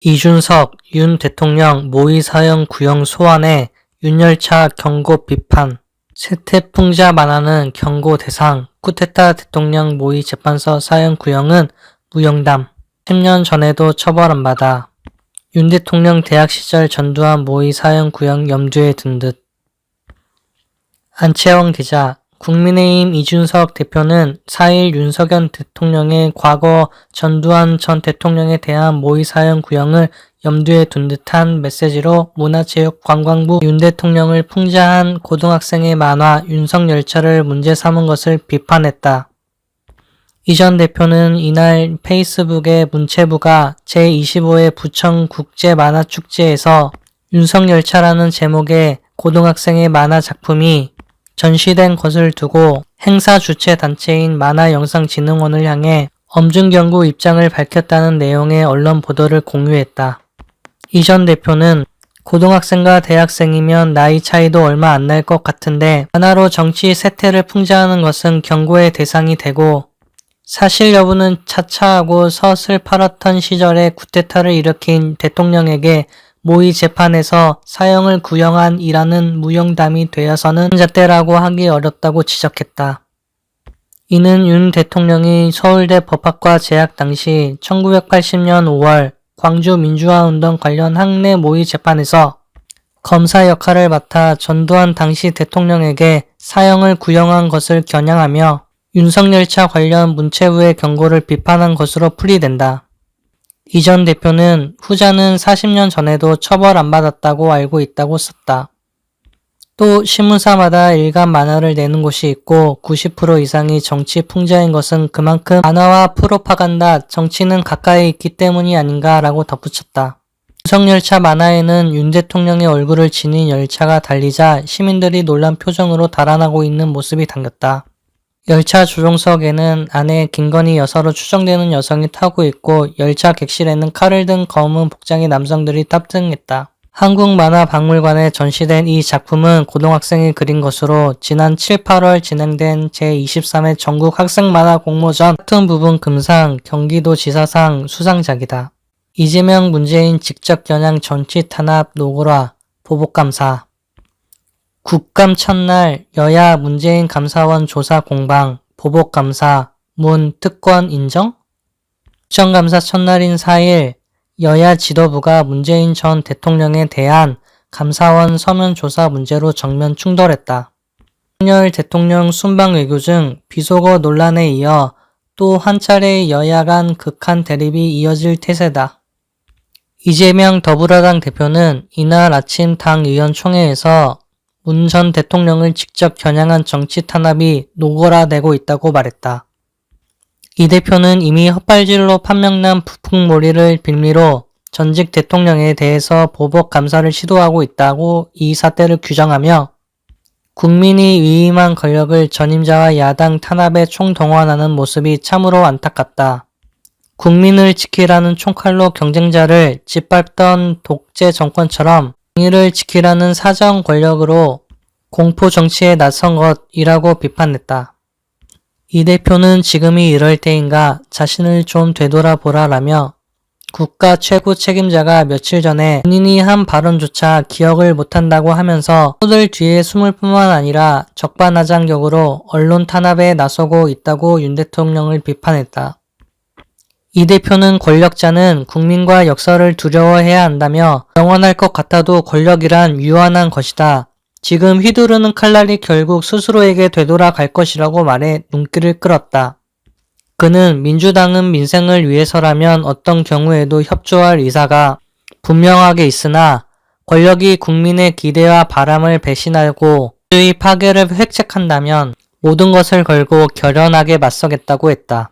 이준석, 윤 대통령 모의 사형 구형 소환에 윤열차 경고 비판. 세태풍자 만화는 경고 대상. 쿠데타 대통령 모의 재판서 사형 구형은 무용담. 10년 전에도 처벌 안 받아. 윤 대통령 대학 시절 전두환 모의 사형 구형 염두에 둔 듯. 안채원 기자. 국민의힘 이준석 대표는 4일 윤석열 대통령의 과거 전두환 전 대통령에 대한 모의 사형 구형을 염두에 둔 듯한 메시지로 문화체육관광부 윤 대통령을 풍자한 고등학생의 만화 윤석열차를 문제 삼은 것을 비판했다. 이 전 대표는 이날 페이스북에 문체부가 제25회 부천 국제만화축제에서 윤석열차라는 제목의 고등학생의 만화 작품이 전시된 것을 두고 행사 주최 단체인 만화영상진흥원을 향해 엄중경고 입장을 밝혔다는 내용의 언론 보도를 공유했다. 이 전 대표는 고등학생과 대학생이면 나이 차이도 얼마 안 날 것 같은데 만화로 정치 세태를 풍자하는 것은 경고의 대상이 되고 사실 여부는 차차하고 섯을 팔았던 시절에 쿠데타를 일으킨 대통령에게 모의 재판에서 사형을 구형한 이라는 무용담이 되어서는 잣대라고 하기 어렵다고 지적했다. 이는 윤 대통령이 서울대 법학과 재학 당시 1980년 5월 광주 민주화운동 관련 학내 모의 재판에서 검사 역할을 맡아 전두환 당시 대통령에게 사형을 구형한 것을 겨냥하며 윤석열차 관련 문체부의 경고를 비판한 것으로 풀이된다. 이 전 대표는 후자는 40년 전에도 처벌 안 받았다고 알고 있다고 썼다. 또 신문사마다 일간 만화를 내는 곳이 있고 90% 이상이 정치 풍자인 것은 그만큼 만화와 프로파간다, 정치는 가까이 있기 때문이 아닌가라고 덧붙였다. 윤석열차 만화에는 윤 대통령의 얼굴을 지닌 열차가 달리자 시민들이 놀란 표정으로 달아나고 있는 모습이 담겼다. 열차 조종석에는 아내 김건희 여사로 추정되는 여성이 타고 있고 열차 객실에는 칼을 든 검은 복장의 남성들이 탑승했다. 한국만화박물관에 전시된 이 작품은 고등학생이 그린 것으로 지난 7, 8월 진행된 제23회 전국학생만화 공모전 같은 부분 금상, 경기도지사상 수상작이다. 이재명 문재인 직접 겨냥 정치 탄압 노골화, 보복감사. 국감 첫날 여야 문재인 감사원 조사 공방, 보복감사, 문 특권 인정? 국정감사 첫날인 4일 여야 지도부가 문재인 전 대통령에 대한 감사원 서면 조사 문제로 정면 충돌했다. 윤석열 대통령 순방 외교 중 비속어 논란에 이어 또 한 차례 여야 간 극한 대립이 이어질 태세다. 이재명 더불어당 대표는 이날 아침 당 의원총회에서 문 전 대통령을 직접 겨냥한 정치 탄압이 노골화되고 있다고 말했다. 이 대표는 이미 헛발질로 판명난 부풍몰이를 빌미로 전직 대통령에 대해서 보복 감사를 시도하고 있다고 이 사태를 규정하며 국민이 위임한 권력을 전임자와 야당 탄압에 총동원하는 모습이 참으로 안타깝다. 국민을 지키라는 총칼로 경쟁자를 짓밟던 독재 정권처럼 정의를 지키라는 사정 권력으로 공포 정치에 나선 것이라고 비판했다. 이 대표는 지금이 이럴 때인가 자신을 좀 되돌아보라라며 국가 최고 책임자가 며칠 전에 본인이 한 발언조차 기억을 못한다고 하면서 호들 뒤에 숨을 뿐만 아니라 적반하장격으로 언론 탄압에 나서고 있다고 윤 대통령을 비판했다. 이 대표는 권력자는 국민과 역사를 두려워해야 한다며 영원할 것 같아도 권력이란 유한한 것이다. 지금 휘두르는 칼날이 결국 스스로에게 되돌아갈 것이라고 말해 눈길을 끌었다. 그는 민주당은 민생을 위해서라면 어떤 경우에도 협조할 의사가 분명하게 있으나 권력이 국민의 기대와 바람을 배신하고 민주주의 파괴를 획책한다면 모든 것을 걸고 결연하게 맞서겠다고 했다.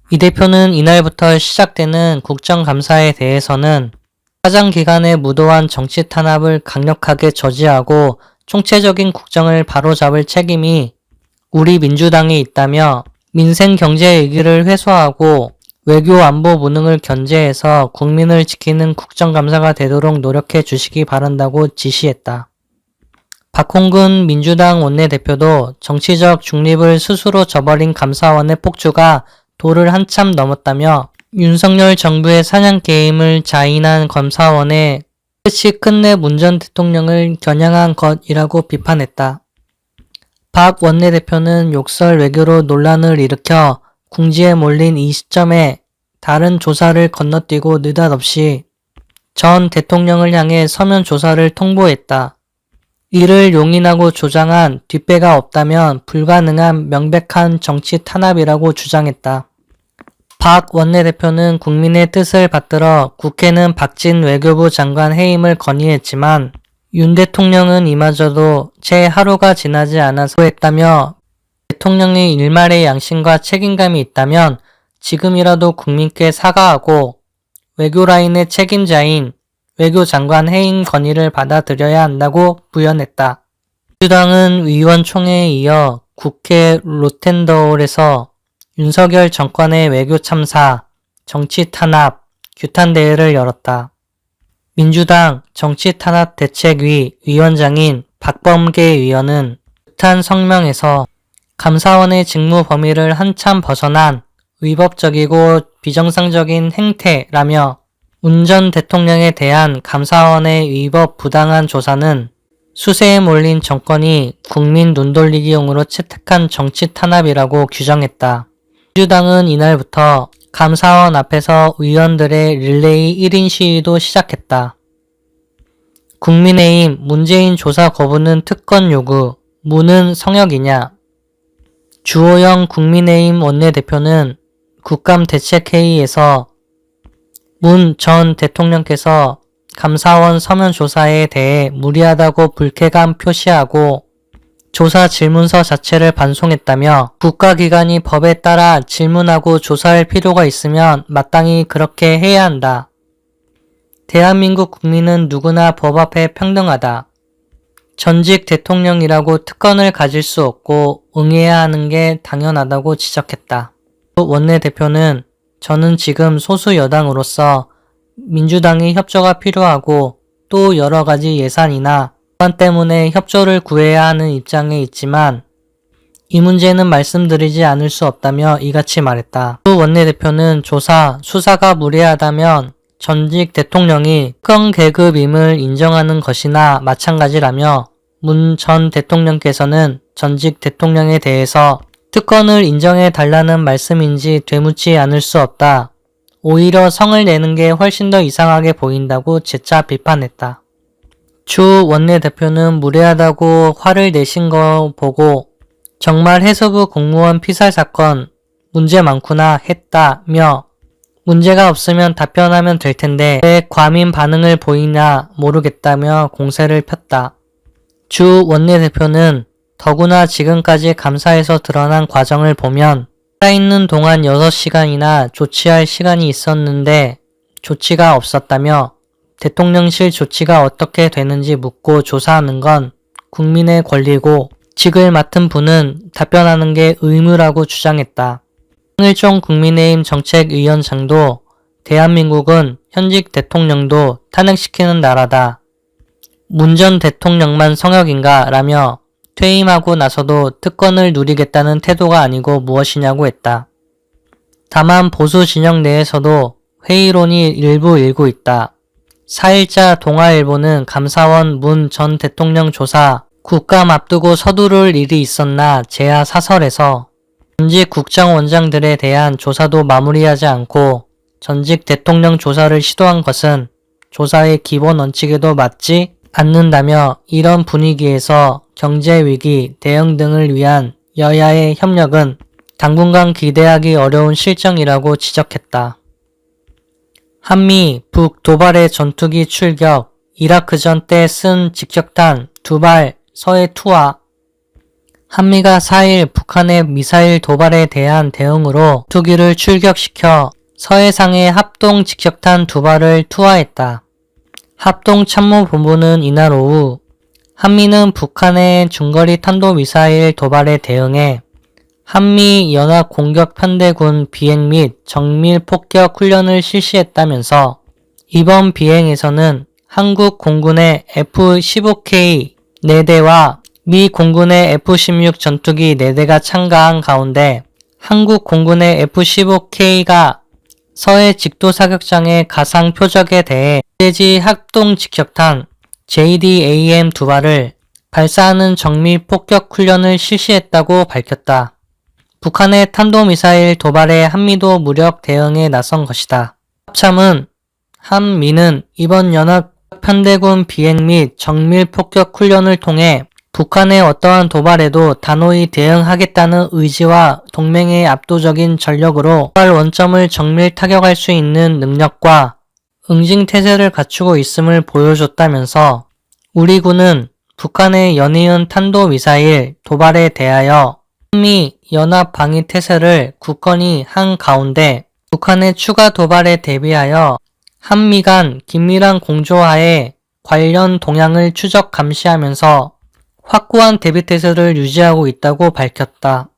이 대표는 이날부터 시작되는 국정감사에 대해서는 사장 기간에 무도한 정치 탄압을 강력하게 저지하고 총체적인 국정을 바로잡을 책임이 우리 민주당에 있다며 민생 경제 위기를 회수하고 외교 안보 무능을 견제해서 국민을 지키는 국정감사가 되도록 노력해 주시기 바란다고 지시했다. 박홍근 민주당 원내대표도 정치적 중립을 스스로 저버린 감사원의 폭주가 도를 한참 넘었다며 윤석열 정부의 사냥 게임을 자인한 감사원에 끝이 끝내 문 전 대통령을 겨냥한 것이라고 비판했다. 박 원내대표는 욕설 외교로 논란을 일으켜 궁지에 몰린 이 시점에 다른 조사를 건너뛰고 느닷없이 전 대통령을 향해 서면 조사를 통보했다. 이를 용인하고 조장한 뒷배가 없다면 불가능한 명백한 정치 탄압이라고 주장했다. 박 원내대표는 국민의 뜻을 받들어 국회는 박진 외교부 장관 해임을 건의했지만 윤 대통령은 이마저도 채 하루가 지나지 않아서 했다며 대통령의 일말의 양심과 책임감이 있다면 지금이라도 국민께 사과하고 외교라인의 책임자인 외교장관 해임 건의를 받아들여야 한다고 부연했다. 민주당은 의원총회에 이어 국회 로텐더홀에서 윤석열 정권의 외교 참사, 정치 탄압, 규탄 대회를 열었다. 민주당 정치탄압대책위 위원장인 박범계 의원은 규탄 성명에서 감사원의 직무 범위를 한참 벗어난 위법적이고 비정상적인 행태라며 문 전 대통령에 대한 감사원의 위법 부당한 조사는 수세에 몰린 정권이 국민 눈돌리기용으로 채택한 정치 탄압이라고 규정했다. 민주당은 이날부터 감사원 앞에서 의원들의 릴레이 1인 시위도 시작했다. 국민의힘 문재인 조사 거부는 특권 요구, 무는 성역이냐? 주호영 국민의힘 원내대표는 국감대책회의에서 문 전 대통령께서 감사원 서면 조사에 대해 무리하다고 불쾌감 표시하고 조사 질문서 자체를 반송했다며 국가기관이 법에 따라 질문하고 조사할 필요가 있으면 마땅히 그렇게 해야 한다. 대한민국 국민은 누구나 법 앞에 평등하다. 전직 대통령이라고 특권을 가질 수 없고 응해야 하는 게 당연하다고 지적했다. 원내대표는 저는 지금 소수 여당으로서 민주당의 협조가 필요하고 또 여러 가지 예산이나 법안 때문에 협조를 구해야 하는 입장에 있지만 이 문제는 말씀드리지 않을 수 없다며 이같이 말했다. 또 원내대표는 수사가 무리하다면 전직 대통령이 특권 계급임을 인정하는 것이나 마찬가지라며 문 전 대통령께서는 전직 대통령에 대해서 특권을 인정해 달라는 말씀인지 되묻지 않을 수 없다. 오히려 성을 내는 게 훨씬 더 이상하게 보인다고 재차 비판했다. 주 원내대표는 무례하다고 화를 내신 거 보고 정말 해수부 공무원 피살 사건 문제 많구나 했다며 문제가 없으면 답변하면 될 텐데 왜 과민 반응을 보이나 모르겠다며 공세를 폈다. 주 원내대표는 더구나 지금까지 감사에서 드러난 과정을 보면 살아있는 동안 6시간이나 조치할 시간이 있었는데 조치가 없었다며 대통령실 조치가 어떻게 되는지 묻고 조사하는 건 국민의 권리고 직을 맡은 분은 답변하는 게 의무라고 주장했다. 황일종 국민의힘 정책위원장도 대한민국은 현직 대통령도 탄핵시키는 나라다. 문 전 대통령만 성역인가? 라며 퇴임하고 나서도 특권을 누리겠다는 태도가 아니고 무엇이냐고 했다. 다만 보수 진영 내에서도 회의론이 일부 일고 있다. 4일자 동아일보는 감사원 문 전 대통령 조사 국감 앞두고 서두를 일이 있었나 제야 사설에서 전직 국정원장들에 대한 조사도 마무리하지 않고 전직 대통령 조사를 시도한 것은 조사의 기본 원칙에도 맞지 않는다며 이런 분위기에서 경제위기 대응 등을 위한 여야의 협력은 당분간 기대하기 어려운 실정이라고 지적했다. 한미, 북 도발의 전투기 출격, 이라크전 때 쓴 직격탄 2발 서해 투하. 한미가 4일 북한의 미사일 도발에 대한 대응으로 전투기를 출격시켜 서해상에 합동 직격탄 2발을 투하했다. 합동참모본부는 이날 오후 한미는 북한의 중거리 탄도미사일 도발에 대응해 한미연합공격편대군 비행 및 정밀 폭격 훈련을 실시했다면서 이번 비행에서는 한국 공군의 F-15K 4대와 미 공군의 F-16 전투기 4대가 참가한 가운데 한국 공군의 F-15K가 서해 직도사격장의 가상 표적에 대해 대지 합동 직격탄 JDAM 2발을 발사하는 정밀 폭격 훈련을 실시했다고 밝혔다. 북한의 탄도미사일 도발에 한미도 무력 대응에 나선 것이다. 합참은 한미는 이번 연합 편대군 비행 및 정밀 폭격 훈련을 통해 북한의 어떠한 도발에도 단호히 대응하겠다는 의지와 동맹의 압도적인 전력으로 도발 원점을 정밀 타격할 수 있는 능력과 응징태세를 갖추고 있음을 보여줬다면서 우리 군은 북한의 연이은 탄도미사일 도발에 대하여 한미 연합 방위 태세를 굳건히 한 가운데 북한의 추가 도발에 대비하여 한미 간 긴밀한 공조하에 관련 동향을 추적 감시하면서 확고한 대비태세를 유지하고 있다고 밝혔다.